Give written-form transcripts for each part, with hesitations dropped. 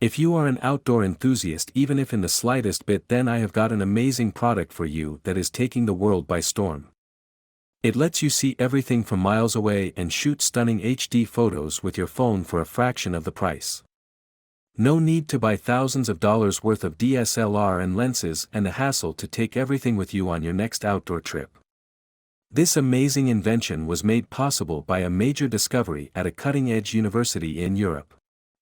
If you are an outdoor enthusiast even if in the slightest bit, then I have got an amazing product for you that is taking the world by storm. It lets you see everything from miles away and shoot stunning HD photos with your phone for a fraction of the price. No need to buy thousands of dollars worth of DSLR and lenses and the hassle to take everything with you on your next outdoor trip. This amazing invention was made possible by a major discovery at a cutting-edge university in Europe.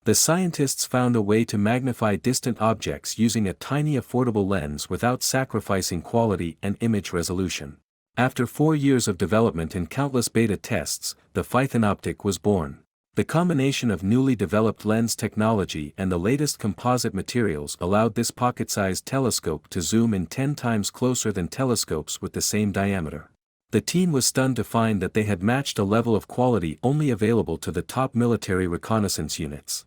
The scientists found a way to magnify distant objects using a tiny affordable lens without sacrificing quality and image resolution. After 4 years of development and countless beta tests, the Phython Optic was born. The combination of newly developed lens technology and the latest composite materials allowed this pocket-sized telescope to zoom in 10 times closer than telescopes with the same diameter. The team was stunned to find that they had matched a level of quality only available to the top military reconnaissance units.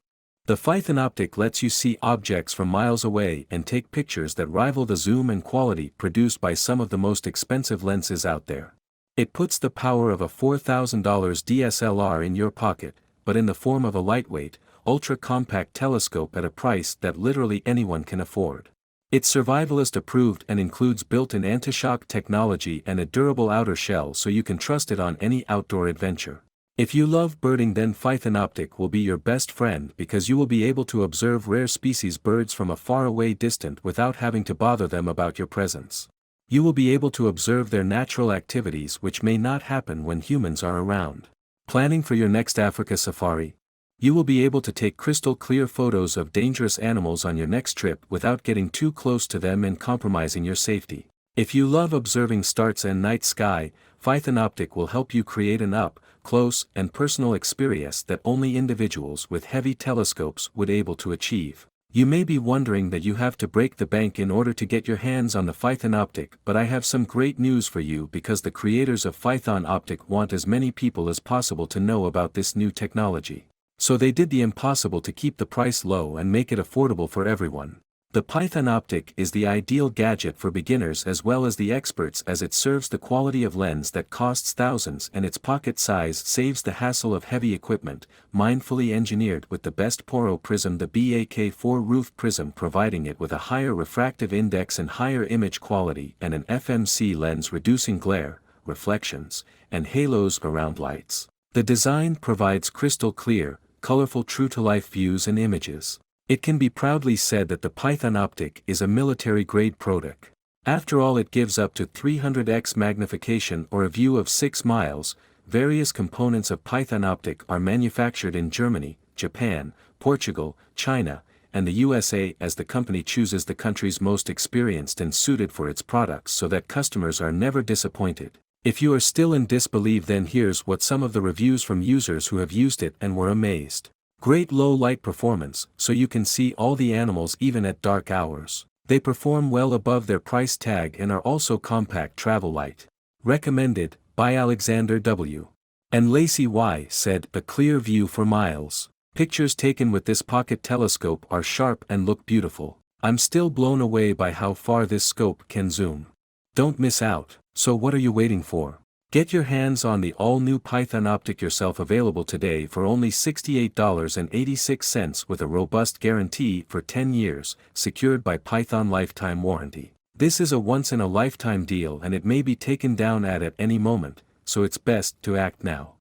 The Phython Optic lets you see objects from miles away and take pictures that rival the zoom and quality produced by some of the most expensive lenses out there. It puts the power of a $4,000 DSLR in your pocket, but in the form of a lightweight, ultra-compact telescope at a price that literally anyone can afford. It's survivalist approved and includes built-in anti-shock technology and a durable outer shell so you can trust it on any outdoor adventure. If you love birding, then Phython Optic will be your best friend because you will be able to observe rare species birds from a faraway distance without having to bother them about your presence. You will be able to observe their natural activities which may not happen when humans are around. Planning for your next Africa safari? You will be able to take crystal clear photos of dangerous animals on your next trip without getting too close to them and compromising your safety. If you love observing stars and night sky, Phython Optic will help you create an up, close, and personal experience that only individuals with heavy telescopes would able to achieve. You may be wondering that you have to break the bank in order to get your hands on the Phython Optic, but I have some great news for you because the creators of Phython Optic want as many people as possible to know about this new technology. So they did the impossible to keep the price low and make it affordable for everyone. The Phython Optic is the ideal gadget for beginners as well as the experts, as it serves the quality of lens that costs thousands and its pocket size saves the hassle of heavy equipment, mindfully engineered with the best Poro prism, the BAK4 roof prism, providing it with a higher refractive index and higher image quality, and an FMC lens reducing glare, reflections, and halos around lights. The design provides crystal clear, colorful true-to-life views and images. It can be proudly said that the Phython Optic is a military-grade product. After all, it gives up to 300x magnification or a view of 6 miles. Various components of Phython Optic are manufactured in Germany, Japan, Portugal, China, and the USA, as the company chooses the countries most experienced and suited for its products so that customers are never disappointed. If you are still in disbelief, then here's what some of the reviews from users who have used it and were amazed. Great low light performance, so you can see all the animals even at dark hours. They perform well above their price tag and are also compact travel light. Recommended, by Alexander W. And Lacey Y. said, a clear view for miles. Pictures taken with this pocket telescope are sharp and look beautiful. I'm still blown away by how far this scope can zoom. Don't miss out. So what are you waiting for? Get your hands on the all-new Phython Optic yourself, available today for only $68.86 with a robust guarantee for 10 years, secured by Phython lifetime warranty. This is a once-in-a-lifetime deal and it may be taken down at any moment, so it's best to act now.